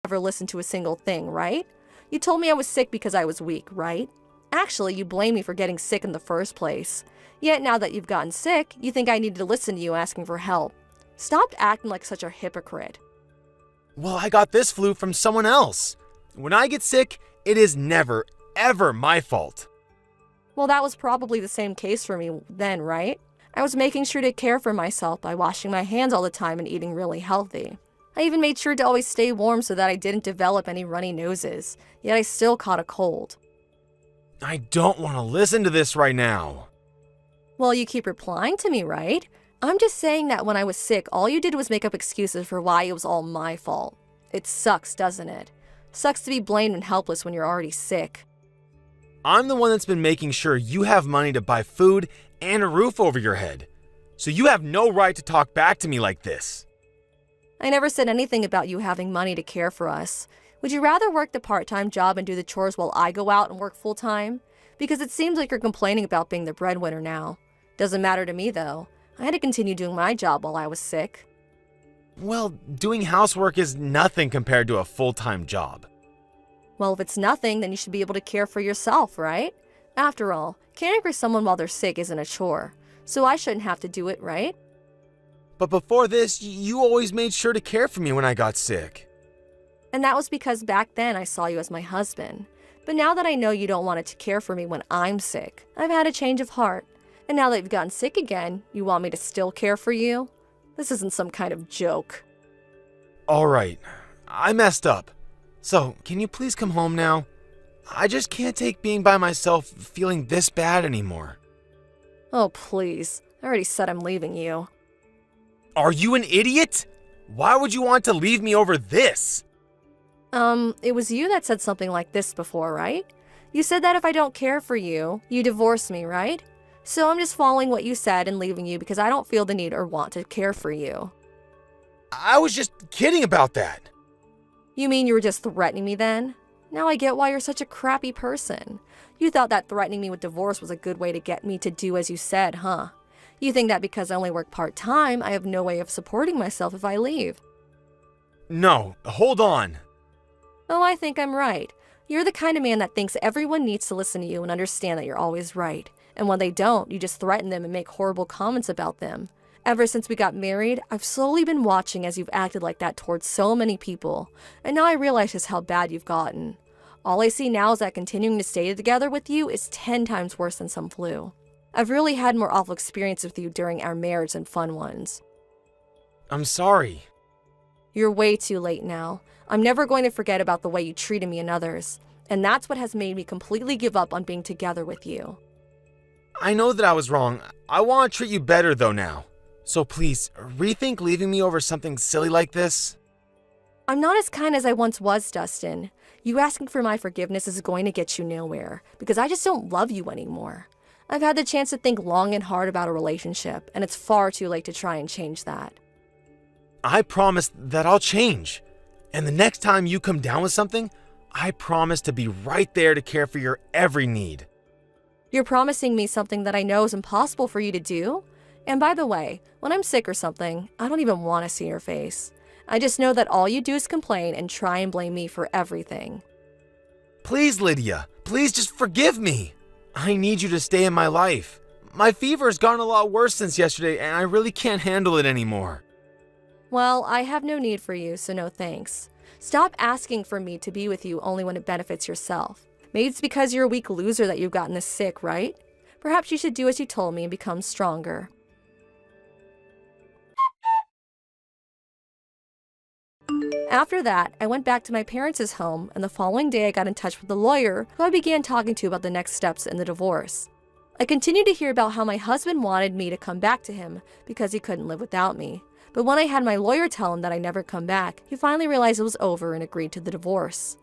never listened to a single thing, right? You told me I was sick because I was weak, right? Actually, you blame me for getting sick in the first place. Yet now that you've gotten sick, you think I need to listen to you asking for help. Stop acting like such a hypocrite. Well, I got this flu from someone else. When I get sick, it is never, ever my fault. Well, that was probably the same case for me then, right? I was making sure to care for myself by washing my hands all the time and eating really healthy. I even made sure to always stay warm so that I didn't develop any runny noses, yet I still caught a cold. I don't want to listen to this right now. Well, you keep replying to me, right? I'm just saying that when I was sick, all you did was make up excuses for why it was all my fault. It sucks, doesn't it? Sucks to be blamed and helpless when you're already sick. I'm the one that's been making sure you have money to buy food and a roof over your head. So you have no right to talk back to me like this. I never said anything about you having money to care for us. Would you rather work the part-time job and do the chores while I go out and work full-time? Because it seems like you're complaining about being the breadwinner now. Doesn't matter to me, though. I had to continue doing my job while I was sick. Well, doing housework is nothing compared to a full-time job. Well, if it's nothing, then you should be able to care for yourself, right? After all, caring for someone while they're sick isn't a chore, so I shouldn't have to do it, right? But before this, you always made sure to care for me when I got sick. And that was because back then I saw you as my husband. But now that I know you don't want to care for me when I'm sick, I've had a change of heart. And now that you've gotten sick again, you want me to still care for you? This isn't some kind of joke. All right, I messed up. So, can you please come home now? I just can't take being by myself feeling this bad anymore. Oh, please. I already said I'm leaving you. Are you an idiot? Why would you want to leave me over this? It was you that said something like this before, right? You said that if I don't care for you, you divorce me, right? So I'm just following what you said and leaving you because I don't feel the need or want to care for you. I was just kidding about that. You mean you were just threatening me then? Now I get why you're such a crappy person. You thought that threatening me with divorce was a good way to get me to do as you said, huh? You think that because I only work part-time, I have no way of supporting myself if I leave. No, hold on. Oh, I think I'm right. You're the kind of man that thinks everyone needs to listen to you and understand that you're always right. And when they don't, you just threaten them and make horrible comments about them. Ever since we got married, I've slowly been watching as you've acted like that towards so many people. And now I realize just how bad you've gotten. All I see now is that continuing to stay together with you is 10 times worse than some flu. I've really had more awful experiences with you during our marriage than fun ones. I'm sorry. You're way too late now. I'm never going to forget about the way you treated me and others. And that's what has made me completely give up on being together with you. I know that I was wrong. I want to treat you better though now. So please, rethink leaving me over something silly like this. I'm not as kind as I once was, Dustin. You asking for my forgiveness is going to get you nowhere, because I just don't love you anymore. I've had the chance to think long and hard about a relationship, and it's far too late to try and change that. I promise that I'll change. And the next time you come down with something, I promise to be right there to care for your every need. You're promising me something that I know is impossible for you to do? And by the way, when I'm sick or something, I don't even want to see your face. I just know that all you do is complain and try and blame me for everything. Please, Lydia, please just forgive me. I need you to stay in my life. My fever has gotten a lot worse since yesterday, and I really can't handle it anymore. Well, I have no need for you, so no thanks. Stop asking for me to be with you only when it benefits yourself. Maybe it's because you're a weak loser that you've gotten this sick, right? Perhaps you should do as you told me and become stronger. After that, I went back to my parents' home, and the following day I got in touch with the lawyer who I began talking to about the next steps in the divorce. I continued to hear about how my husband wanted me to come back to him because he couldn't live without me. But when I had my lawyer tell him that I'd never come back, he finally realized it was over and agreed to the divorce.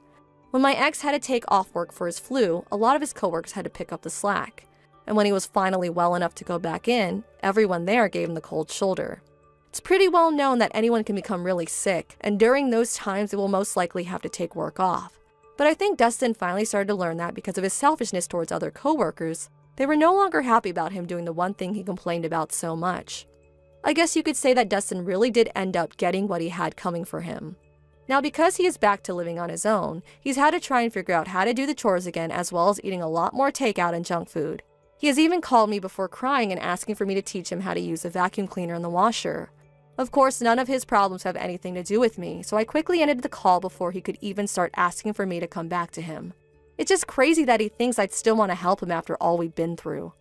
When my ex had to take off work for his flu, a lot of his coworkers had to pick up the slack. And when he was finally well enough to go back in, everyone there gave him the cold shoulder. It's pretty well known that anyone can become really sick, and during those times they will most likely have to take work off. But I think Dustin finally started to learn that because of his selfishness towards other coworkers, they were no longer happy about him doing the one thing he complained about so much. I guess you could say that Dustin really did end up getting what he had coming for him. Now, because he is back to living on his own, he's had to try and figure out how to do the chores again, as well as eating a lot more takeout and junk food. He has even called me before crying and asking for me to teach him how to use a vacuum cleaner and the washer. Of course, none of his problems have anything to do with me, so I quickly ended the call before he could even start asking for me to come back to him. It's just crazy that he thinks I'd still want to help him after all we've been through.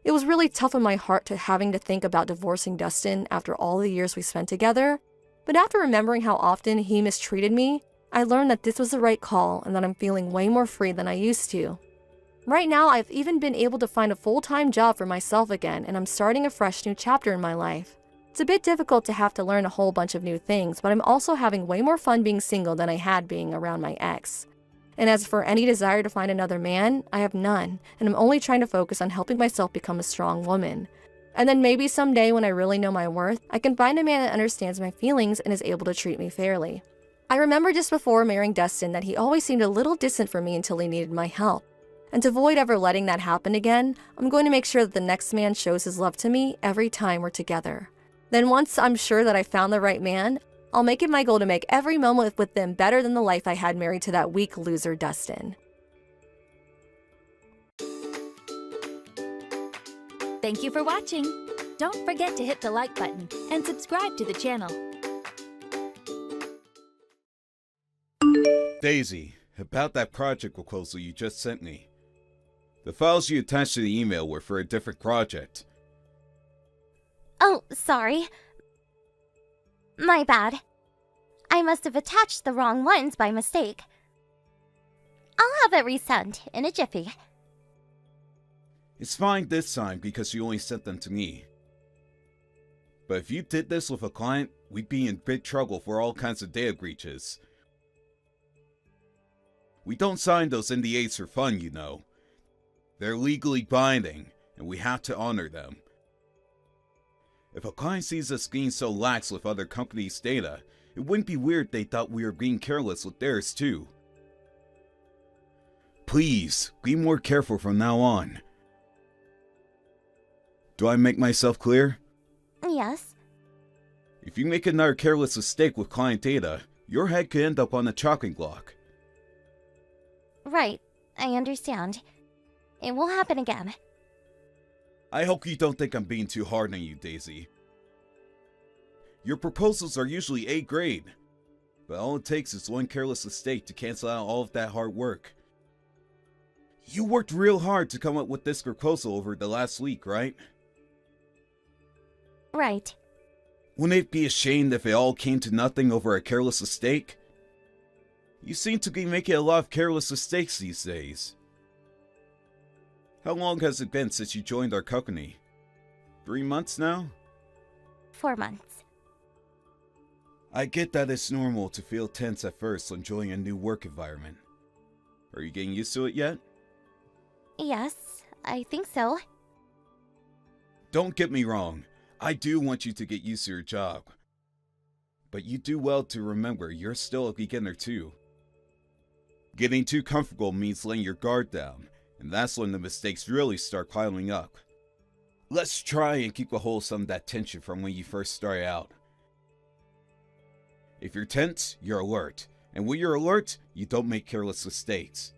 It was really tough on my heart to having to think about divorcing Dustin after all the years we spent together, but after remembering how often he mistreated me, I learned that this was the right call and that I'm feeling way more free than I used to. Right now, I've even been able to find a full-time job for myself again, and I'm starting a fresh new chapter in my life. It's a bit difficult to have to learn a whole bunch of new things, but I'm also having way more fun being single than I had being around my ex. And as for any desire to find another man, I have none, and I'm only trying to focus on helping myself become a strong woman. And then maybe someday when I really know my worth, I can find a man that understands my feelings and is able to treat me fairly. I remember just before marrying Dustin that he always seemed a little distant from me until he needed my help. And to avoid ever letting that happen again, I'm going to make sure that the next man shows his love to me every time we're together. Then once I'm sure that I found the right man, I'll make it my goal to make every moment with them better than the life I had married to that weak loser Dustin. Thank you for watching. Don't forget to hit the like button and subscribe to the channel. Daisy, about that project proposal you just sent me. The files you attached to the email were for a different project. Oh, sorry. My bad. I must have attached the wrong ones by mistake. I'll have it resent in a jiffy. It's fine this time because you only sent them to me. But if you did this with a client, we'd be in big trouble for all kinds of data breaches. We don't sign those NDAs for fun, you know. They're legally binding, and we have to honor them. If a client sees us being so lax with other companies' data, it wouldn't be weird they thought we were being careless with theirs too. Please, be more careful from now on. Do I make myself clear? Yes. If you make another careless mistake with client data, your head could end up on the chopping block. Right, I understand. It will happen again. I hope you don't think I'm being too hard on you, Daisy. Your proposals are usually A grade, but all it takes is one careless mistake to cancel out all of that hard work. You worked real hard to come up with this proposal over the last week, right? Right. Wouldn't it be a shame if it all came to nothing over a careless mistake? You seem to be making a lot of careless mistakes these days. How long has it been since you joined our company? 3 months now? 4 months. I get that it's normal to feel tense at first when joining a new work environment. Are you getting used to it yet? Yes, I think so. Don't get me wrong, I do want you to get used to your job. But you do well to remember you're still a beginner too. Getting too comfortable means letting your guard down, and that's when the mistakes really start piling up. Let's try and keep a hold of some of that tension from when you first started out. If you're tense, you're alert, and when you're alert, you don't make careless mistakes.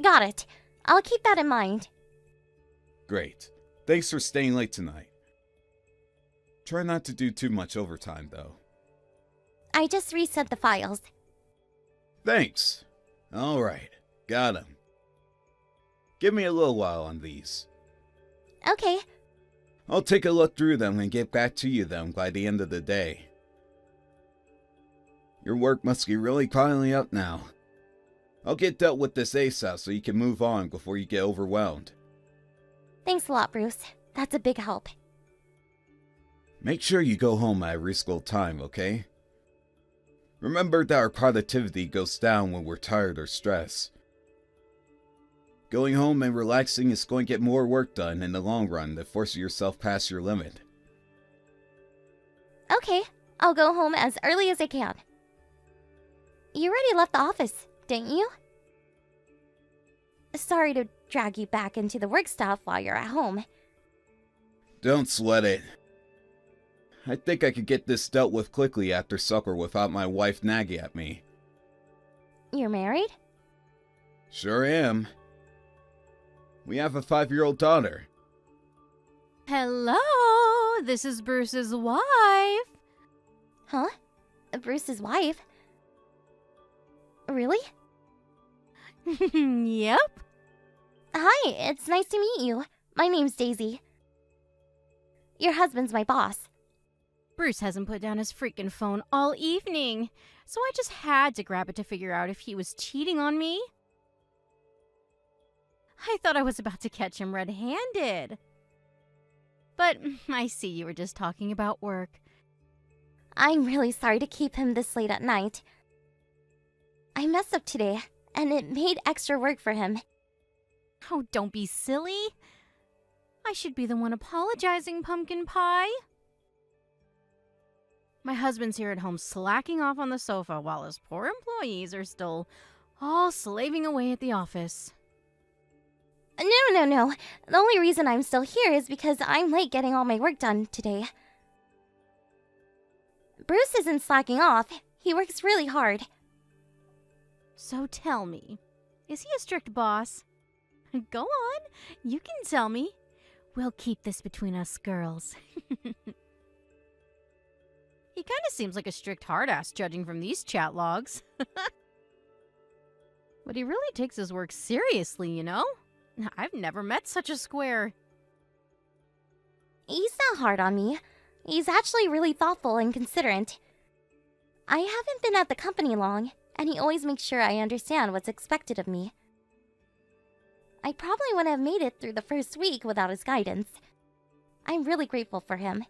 Got it. I'll keep that in mind. Great. Thanks for staying late tonight. Try not to do too much overtime, though. I just resent the files. Thanks. Alright, got 'em. Give me a little while on these. Okay. I'll take a look through them and get back to you then by the end of the day. Your work must be really piling up now. I'll get dealt with this ASAP so you can move on before you get overwhelmed. Thanks a lot, Bruce. That's a big help. Make sure you go home at a reasonable time, okay? Remember that our productivity goes down when we're tired or stressed. Going home and relaxing is going to get more work done in the long run than forcing yourself past your limit. Okay, I'll go home as early as I can. You already left the office, didn't you? Sorry to drag you back into the work stuff while you're at home. Don't sweat it. I think I could get this dealt with quickly after supper without my wife nagging at me. You're married? Sure am. We have a 5-year-old daughter. Hello, this is Bruce's wife. Huh? Bruce's wife? Really? Yep. Hi, it's nice to meet you. My name's Daisy. Your husband's my boss. Bruce hasn't put down his freaking phone all evening, so I just had to grab it to figure out if he was cheating on me. I thought I was about to catch him red-handed. But I see you were just talking about work. I'm really sorry to keep him this late at night. I messed up today, and it made extra work for him. Oh, don't be silly. I should be the one apologizing, pumpkin pie. My husband's here at home slacking off on the sofa while his poor employees are still all slaving away at the office. No. The only reason I'm still here is because I'm late getting all my work done today. Bruce isn't slacking off. He works really hard. So tell me, is he a strict boss? Go on, you can tell me. We'll keep this between us girls. He kind of seems like a strict hard-ass judging from these chat logs. But he really takes his work seriously, you know? I've never met such a square. He's not hard on me. He's actually really thoughtful and considerate. I haven't been at the company long, and he always makes sure I understand what's expected of me. I probably wouldn't have made it through the first week without his guidance. I'm really grateful for him.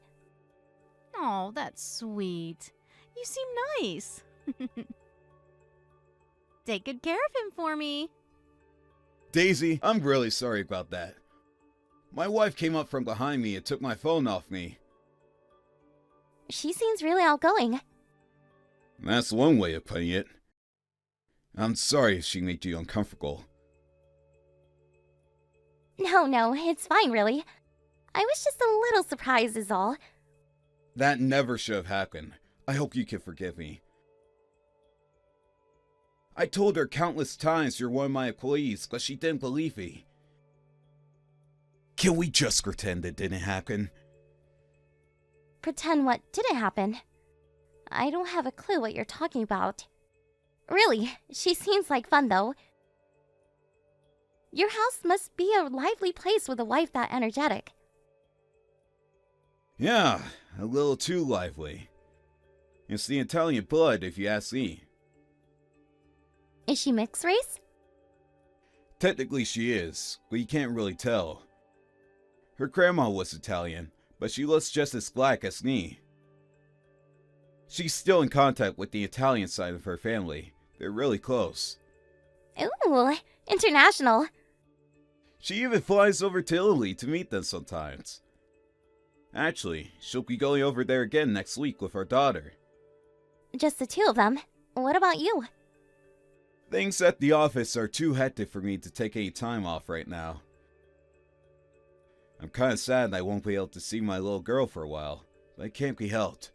Oh, that's sweet. You seem nice. Take good care of him for me. Daisy, I'm really sorry about that. My wife came up from behind me and took my phone off me. She seems really outgoing. That's one way of putting it. I'm sorry if she made you uncomfortable. No, it's fine, really. I was just a little surprised is all. That never should have happened. I hope you can forgive me. I told her countless times you're one of my employees, but she didn't believe me. Can we just pretend it didn't happen? Pretend what didn't happen? I don't have a clue what you're talking about. Really, she seems like fun, though. Your house must be a lively place with a wife that energetic. Yeah, a little too lively. It's the Italian blood, if you ask me. Is she mixed race? Technically she is, but you can't really tell. Her grandma was Italian, but she looks just as black as me. She's still in contact with the Italian side of her family. They're really close. Ooh, international. She even flies over to Italy to meet them sometimes. Actually, she'll be going over there again next week with our daughter. Just the two of them. What about you? Things at the office are too hectic for me to take any time off right now. I'm kinda sad I won't be able to see my little girl for a while, but it can't be helped.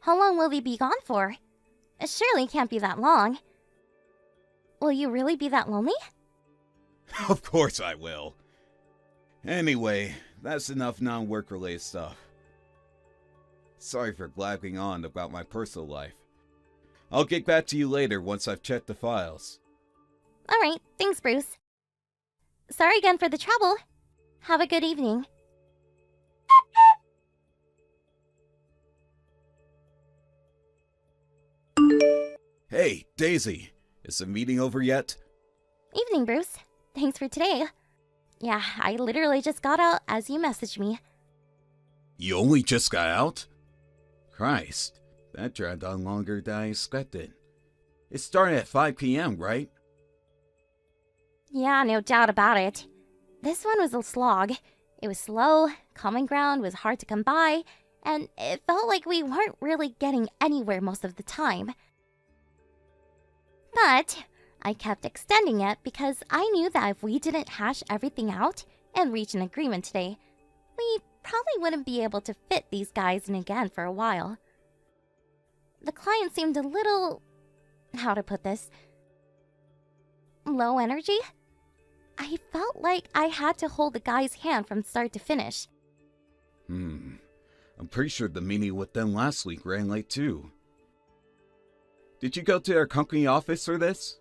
How long will they be gone for? It surely can't be that long. Will you really be that lonely? Of course I will. Anyway, that's enough non-work related stuff. Sorry for blabbing on about my personal life. I'll get back to you later once I've checked the files. Alright, thanks, Bruce. Sorry again for the trouble. Have a good evening. Hey, Daisy, is the meeting over yet? Evening, Bruce. Thanks for today. Yeah, I literally just got out as you messaged me. You only just got out? Christ, that dragged on longer than I expected. It started at 5 p.m., right? Yeah, no doubt about it. This one was a slog. It was slow, common ground was hard to come by, and it felt like we weren't really getting anywhere most of the time. But I kept extending it because I knew that if we didn't hash everything out and reach an agreement today, we probably wouldn't be able to fit these guys in again for a while. The client seemed a little... how to put this? Low energy? I felt like I had to hold the guy's hand from start to finish. I'm pretty sure the meeting with them last week ran late too. Did you go to their company office for this?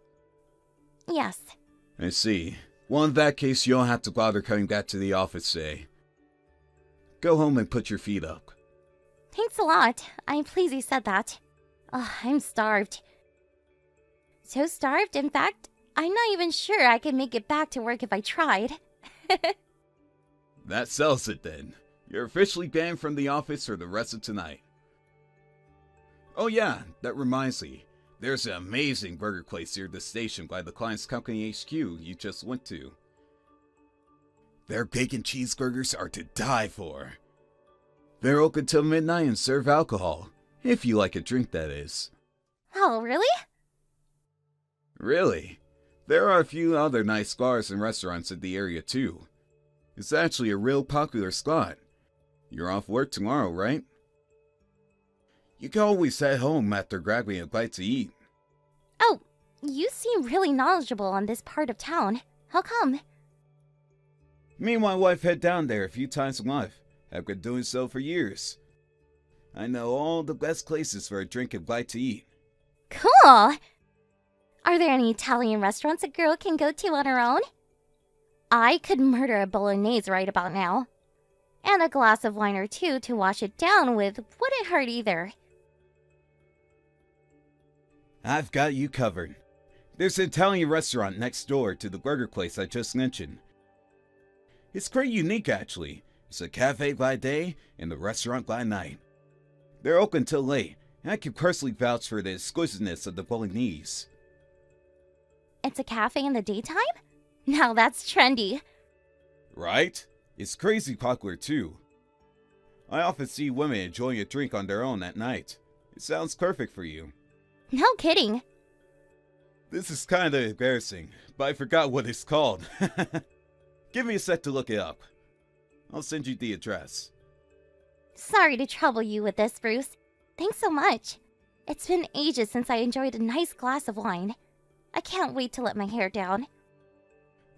Yes. I see. Well, in that case, you don't have to bother coming back to the office today. Go home and put your feet up. Thanks a lot. I'm pleased you said that. I'm starved. So starved, in fact, I'm not even sure I could make it back to work if I tried. That settles it then. You're officially banned from the office for the rest of tonight. Oh yeah, that reminds me. There's an amazing burger place near the station by the client's company HQ you just went to. Their bacon cheeseburgers are to die for. They're open till midnight and serve alcohol. If you like a drink, that is. Oh, really? Really? There are a few other nice bars and restaurants in the area too. It's actually a real popular spot. You're off work tomorrow, right? You can always head home after grabbing a bite to eat. Oh, you seem really knowledgeable on this part of town. How come? Me and my wife head down there a few times a month. I've been doing so for years. I know all the best places for a drink and bite to eat. Cool! Are there any Italian restaurants a girl can go to on her own? I could murder a bolognese right about now. And a glass of wine or two to wash it down with wouldn't hurt either. I've got you covered. There's an Italian restaurant next door to the burger place I just mentioned. It's pretty unique actually. It's a cafe by day and a restaurant by night. They're open till late, and I can personally vouch for the exquisiteness of the bolognese. It's a cafe in the daytime? Now that's trendy. Right? It's crazy popular too. I often see women enjoying a drink on their own at night. It sounds perfect for you. No kidding. This is kind of embarrassing, but I forgot what it's called. Give me a sec to look it up. I'll send you the address. Sorry to trouble you with this, Bruce. Thanks so much. It's been ages since I enjoyed a nice glass of wine. I can't wait to let my hair down.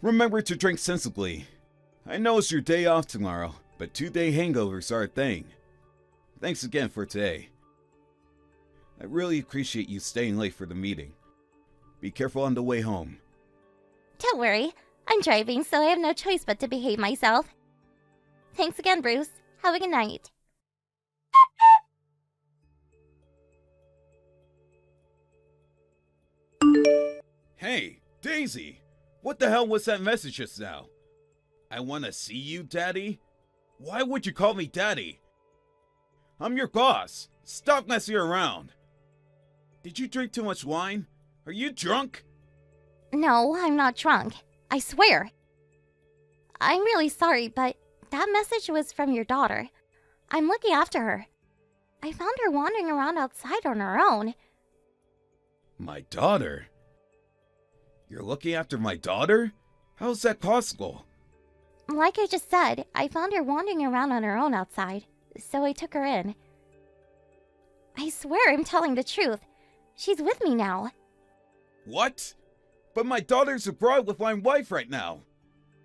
Remember to drink sensibly. I know it's your day off tomorrow, but 2-day hangovers are a thing. Thanks again for today. I really appreciate you staying late for the meeting. Be careful on the way home. Don't worry. I'm driving, so I have no choice but to behave myself. Thanks again, Bruce. Have a good night. Hey, Daisy! What the hell was that message just now? I want to see you, Daddy? Why would you call me Daddy? I'm your boss. Stop messing around. Did you drink too much wine? Are you drunk? No, I'm not drunk. I swear. I'm really sorry, but that message was from your daughter. I'm looking after her. I found her wandering around outside on her own. My daughter? You're looking after my daughter? How's that possible? Like I just said, I found her wandering around on her own outside, so I took her in. I swear I'm telling the truth. She's with me now. What? But my daughter's abroad with my wife right now.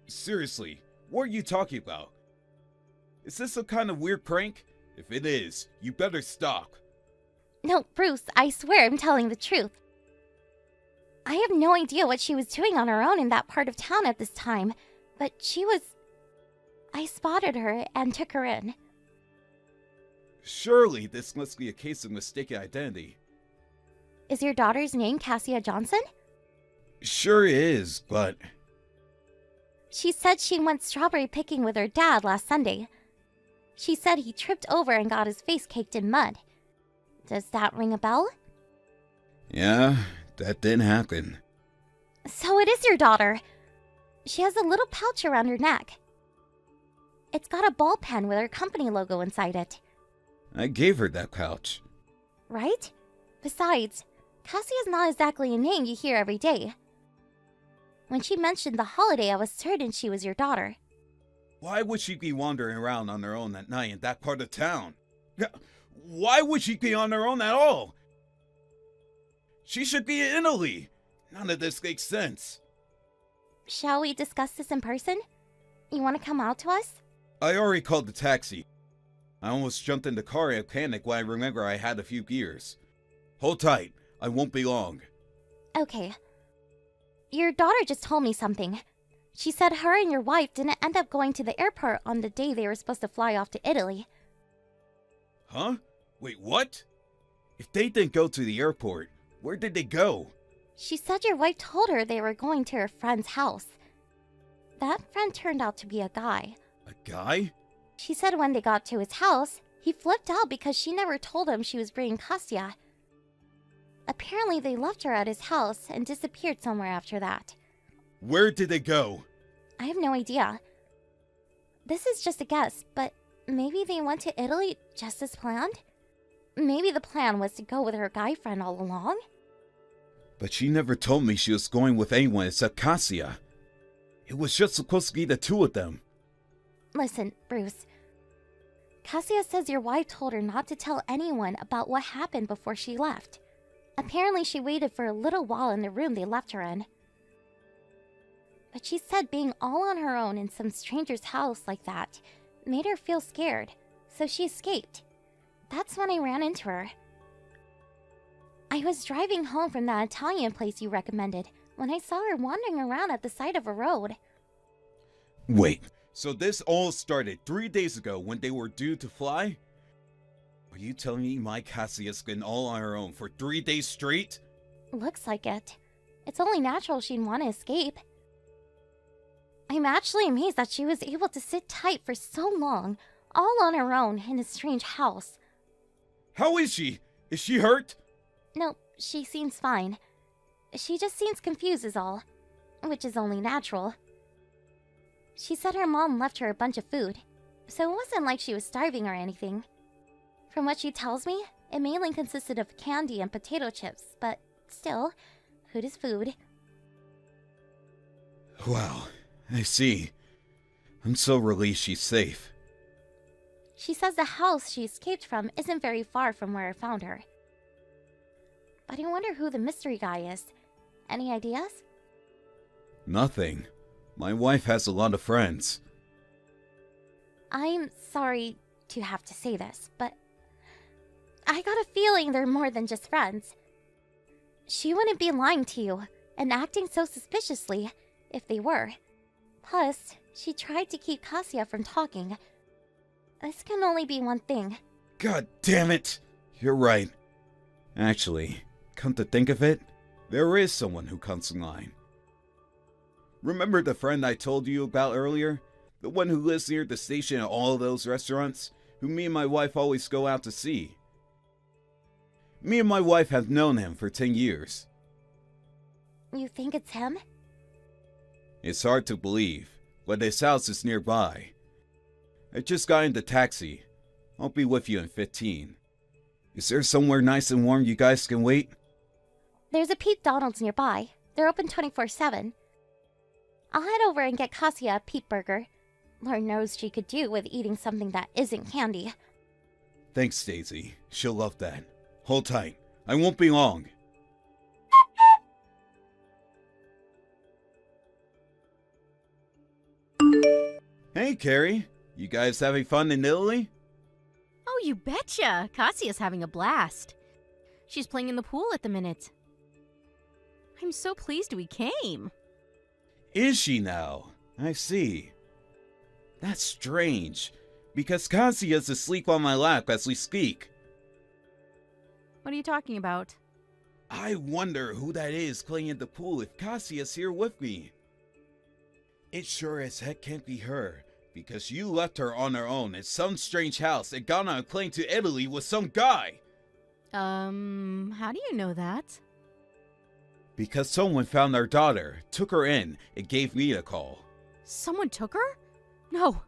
Seriously, what are you talking about? Is this some kind of weird prank? If it is, you better stop. No, Bruce, I swear I'm telling the truth. I have no idea what she was doing on her own in that part of town at this time, but she was... I spotted her and took her in. Surely this must be a case of mistaken identity. Is your daughter's name Cassia Johnson? Sure is, but... She said she went strawberry picking with her dad last Sunday. She said he tripped over and got his face caked in mud. Does that ring a bell? Yeah, that did happen. So it is your daughter. She has a little pouch around her neck. It's got a ball pen with her company logo inside it. I gave her that pouch. Right? Besides, Cassia's not exactly a name you hear every day. When she mentioned the holiday, I was certain she was your daughter. Why would she be wandering around on her own at night in that part of town? Yeah, why would she be on her own at all? She should be in Italy. None of this makes sense. Shall we discuss this in person? You want to come out to us? I already called the taxi. I almost jumped in the car in a panic when I remember I had a few gears. Hold tight. I won't be long. Okay. Your daughter just told me something. She said her and your wife didn't end up going to the airport on the day they were supposed to fly off to Italy. Huh? Wait, what? If they didn't go to the airport, where did they go? She said your wife told her they were going to her friend's house. That friend turned out to be a guy. A guy? She said when they got to his house, he flipped out because she never told him she was bringing Kasia. Apparently they left her at his house and disappeared somewhere after that. Where did they go? I have no idea. This is just a guess, but maybe they went to Italy just as planned? Maybe the plan was to go with her guy friend all along? But she never told me she was going with anyone except Kasia. It was just supposed to be the two of them. Listen, Bruce. Kasia says your wife told her not to tell anyone about what happened before she left. Apparently she waited for a little while in the room they left her in. But she said being all on her own in some stranger's house like that made her feel scared, so she escaped. That's when I ran into her. I was driving home from that Italian place you recommended when I saw her wandering around at the side of a road. Wait, so this all started 3 days ago when they were due to fly? Are you telling me my Kasia's been all on her own for 3 days straight? Looks like it. It's only natural she'd want to escape. I'm actually amazed that she was able to sit tight for so long, all on her own in a strange house. How is she? Is she hurt? No, she seems fine. She just seems confused is all, which is only natural. She said her mom left her a bunch of food, so it wasn't like she was starving or anything. From what she tells me, it mainly consisted of candy and potato chips, but still, food is food. Wow, I see. I'm so relieved she's safe. She says the house she escaped from isn't very far from where I found her. But I wonder who the mystery guy is. Any ideas? Nothing. My wife has a lot of friends. I'm sorry to have to say this, but I got a feeling they're more than just friends. She wouldn't be lying to you and acting so suspiciously if they were. Plus, she tried to keep Kasia from talking. This can only be one thing. God damn it! You're right. Actually, come to think of it, there is someone who comes in line. Remember the friend I told you about earlier? The one who lives near the station at all of those restaurants? Who me and my wife always go out to see? Me and my wife have known him for 10 years. You think it's him? It's hard to believe, but his house is nearby. I just got in the taxi. I'll be with you in 15. Is there somewhere nice and warm you guys can wait? There's a Pete Donald's nearby. They're open 24/7. I'll head over and get Kasia a Pete burger. Lord knows she could do with eating something that isn't candy. Thanks, Daisy. She'll love that. Hold tight. I won't be long. Hey, Carrie. You guys having fun in Italy? Oh, you betcha! Kasia's having a blast. She's playing in the pool at the minute. I'm so pleased we came. Is she now? I see. That's strange, because Kasia's asleep on my lap as we speak. What are you talking about? I wonder who that is playing in the pool if Kasia's here with me. It sure as heck can't be her, because you left her on her own in some strange house and got on a plane to Italy with some guy. How do you know that? Because someone found our daughter, took her in, and gave me a call. Someone took her? No,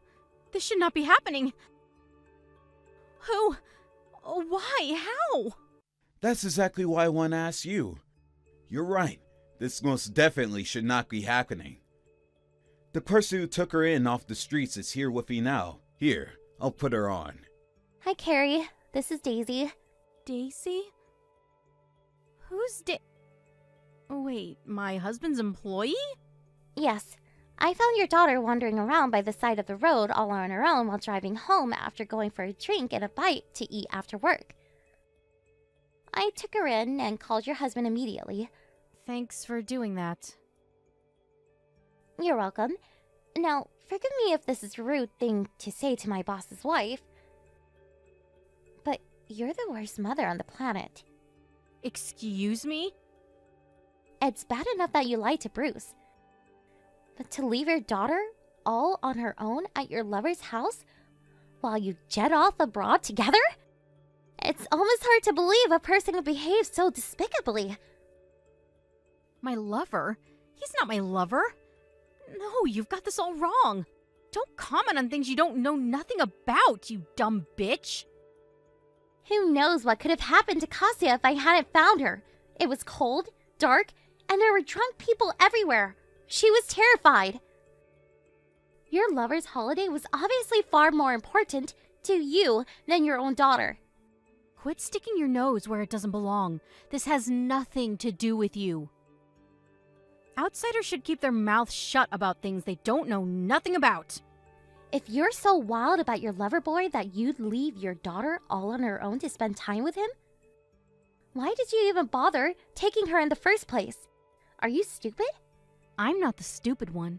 this should not be happening. Who? Why? How? That's exactly why I want to ask you. You're right, this most definitely should not be happening. The person who took her in off the streets is here with me now. Here, I'll put her on. Hi, Carrie. This is Daisy. Daisy? Who's Oh, wait, my husband's employee? Yes. I found your daughter wandering around by the side of the road all on her own while driving home after going for a drink and a bite to eat after work. I took her in and called your husband immediately. Thanks for doing that. You're welcome. Now, forgive me if this is a rude thing to say to my boss's wife, but you're the worst mother on the planet. Excuse me? It's bad enough that you lied to Bruce, but to leave your daughter all on her own at your lover's house while you jet off abroad together? It's almost hard to believe a person would behave so despicably. My lover? He's not my lover. No, you've got this all wrong. Don't comment on things you don't know nothing about, you dumb bitch. Who knows what could have happened to Kasia if I hadn't found her? It was cold, dark, and there were drunk people everywhere. She was terrified. Your lover's holiday was obviously far more important to you than your own daughter. Quit sticking your nose where it doesn't belong. This has nothing to do with you. Outsiders should keep their mouths shut about things they don't know nothing about. If you're so wild about your lover boy that you'd leave your daughter all on her own to spend time with him, why did you even bother taking her in the first place? Are you stupid? I'm not the stupid one.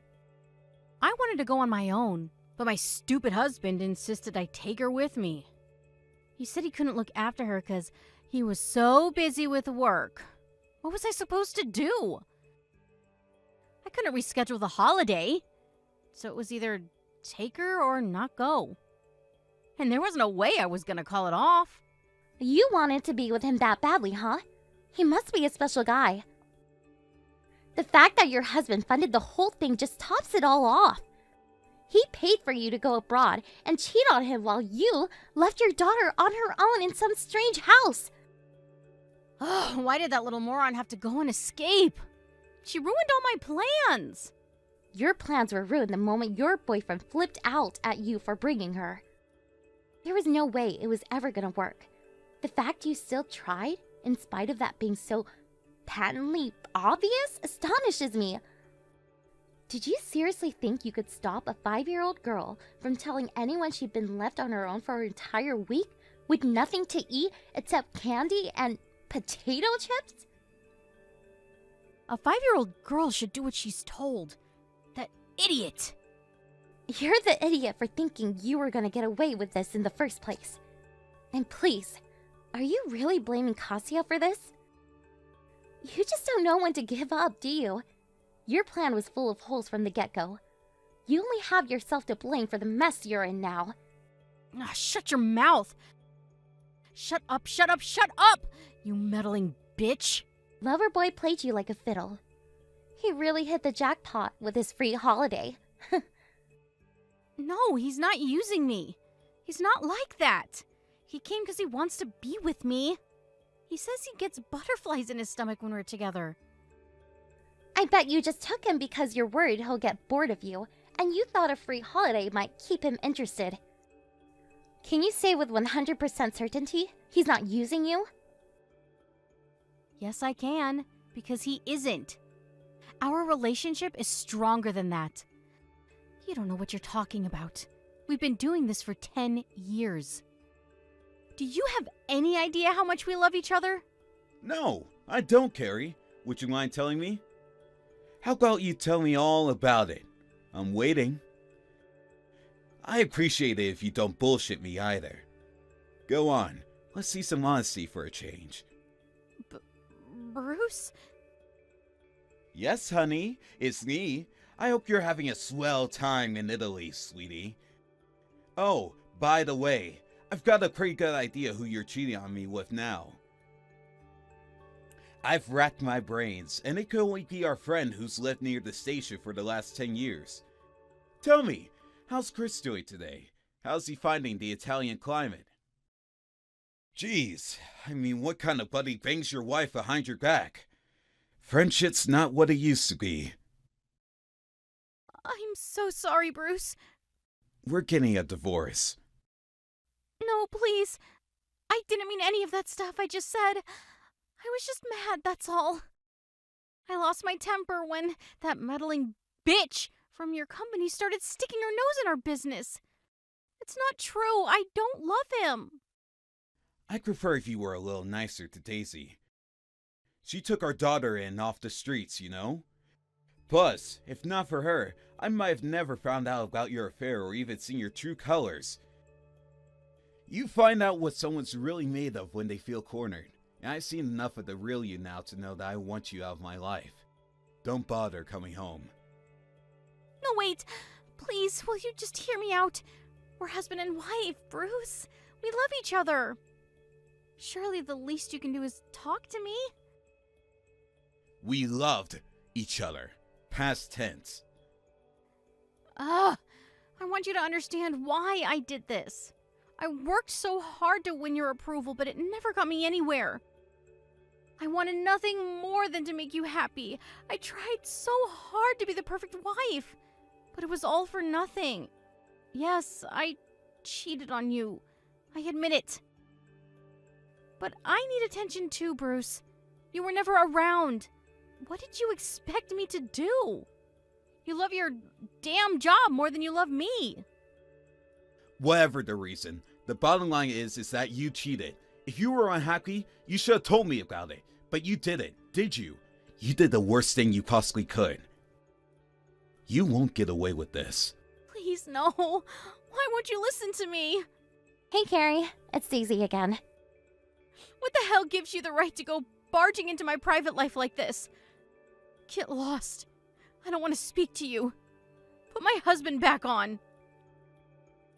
I wanted to go on my own, but my stupid husband insisted I take her with me. He said he couldn't look after her because he was so busy with work. What was I supposed to do? I couldn't reschedule the holiday, so it was either take her or not go. And there was no way I was gonna call it off. You wanted to be with him that badly, huh? He must be a special guy. The fact that your husband funded the whole thing just tops it all off. He paid for you to go abroad and cheat on him while you left your daughter on her own in some strange house. Oh, why did that little moron have to go and escape? She ruined all my plans. Your plans were ruined the moment your boyfriend flipped out at you for bringing her. There was no way it was ever gonna work. The fact you still tried, in spite of that being so patently obvious, astonishes me. Did you seriously think you could stop a 5-year-old girl from telling anyone she'd been left on her own for an entire week with nothing to eat except candy and potato chips? A 5-year-old girl should do what she's told. That idiot! You're the idiot for thinking you were gonna get away with this in the first place. And please, are you really blaming Kasia for this? You just don't know when to give up, do you? Your plan was full of holes from the get-go. You only have yourself to blame for the mess you're in now. Ah, shut your mouth! Shut up, shut up, shut up! You meddling bitch! Loverboy played you like a fiddle. He really hit the jackpot with his free holiday. No, he's not using me. He's not like that. He came because he wants to be with me. He says he gets butterflies in his stomach when we're together. I bet you just took him because you're worried he'll get bored of you, and you thought a free holiday might keep him interested. Can you say with 100% certainty he's not using you? Yes, I can, because he isn't. Our relationship is stronger than that. You don't know what you're talking about. We've been doing this for 10 years. Do you have any idea how much we love each other? No, I don't, Carrie. Would you mind telling me? How about you tell me all about it? I'm waiting. I appreciate it if you don't bullshit me either. Go on, let's see some honesty for a change. Bruce? Yes, honey, it's me. I hope you're having a swell time in Italy, sweetie. Oh, by the way, I've got a pretty good idea who you're cheating on me with now. I've racked my brains, and it could only be our friend who's lived near the station for the last 10 years. Tell me, how's Chris doing today? How's he finding the Italian climate? Jeez, I mean, what kind of buddy bangs your wife behind your back? Friendship's not what it used to be. I'm so sorry, Bruce. We're getting a divorce. No, please. I didn't mean any of that stuff I just said. I was just mad, that's all. I lost my temper when that meddling bitch from your company started sticking her nose in our business. It's not true. I don't love him. I'd prefer if you were a little nicer to Daisy. She took our daughter in off the streets, you know? Plus, if not for her, I might have never found out about your affair or even seen your true colors. You find out what someone's really made of when they feel cornered, and I've seen enough of the real you now to know that I want you out of my life. Don't bother coming home. No, wait. Please, will you just hear me out? We're husband and wife, Bruce. We love each other. Surely the least you can do is talk to me? We loved each other. Past tense. I want you to understand why I did this. I worked so hard to win your approval, but it never got me anywhere. I wanted nothing more than to make you happy. I tried so hard to be the perfect wife, but it was all for nothing. Yes, I cheated on you. I admit it. But I need attention too, Bruce. You were never around. What did you expect me to do? You love your damn job more than you love me. Whatever the reason, the bottom line is that you cheated. If you were unhappy, you should have told me about it. But you didn't, did you? You did the worst thing you possibly could. You won't get away with this. Please, no. Why won't you listen to me? Hey, Carrie. It's Daisy again. What the hell gives you the right to go barging into my private life like this? Get lost. I don't want to speak to you. Put my husband back on.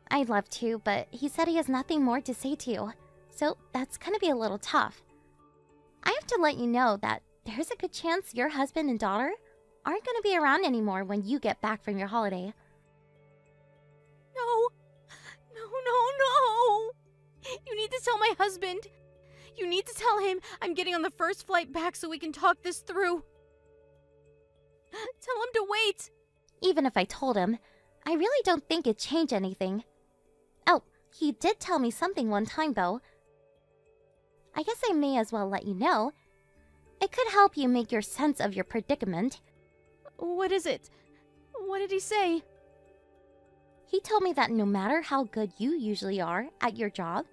I'd love to, but he said he has nothing more to say to you. So that's gonna be a little tough. I have to let you know that there's a good chance your husband and daughter aren't gonna be around anymore when you get back from your holiday. No. No. You need to tell my husband. You need to tell him I'm getting on the first flight back so we can talk this through. Tell him to wait. Even if I told him, I really don't think it'd change anything. Oh, he did tell me something one time, though. I guess I may as well let you know. It could help you make your sense of your predicament. What is it? What did he say? He told me that no matter how good you usually are at your job,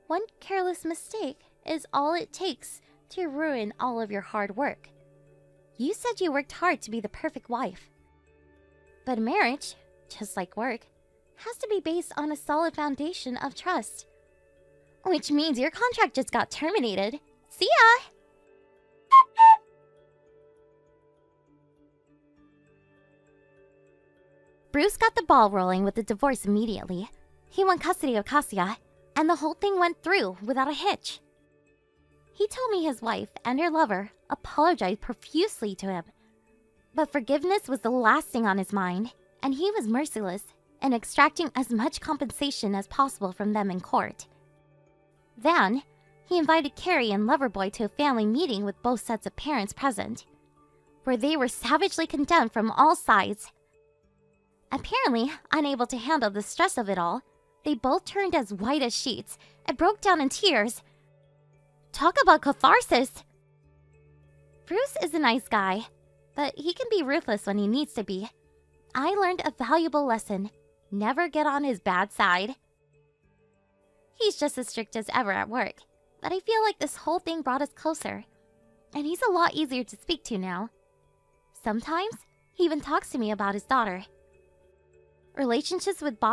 one careless mistake is all it takes to ruin all of your hard work. You said you worked hard to be the perfect wife. But marriage, just like work, has to be based on a solid foundation of trust. Which means your contract just got terminated. See ya! Bruce got the ball rolling with the divorce immediately. He won custody of Kasia, and the whole thing went through without a hitch. He told me his wife and her lover apologized profusely to him. But forgiveness was the last thing on his mind, and he was merciless in extracting as much compensation as possible from them in court. Then, he invited Carrie and Loverboy to a family meeting with both sets of parents present, where they were savagely condemned from all sides. Apparently, unable to handle the stress of it all, they both turned as white as sheets and broke down in tears. Talk about catharsis! Bruce is a nice guy, but he can be ruthless when he needs to be. I learned a valuable lesson. Never get on his bad side. He's just as strict as ever at work, but I feel like this whole thing brought us closer. And he's a lot easier to speak to now. Sometimes, he even talks to me about his daughter. Relationships with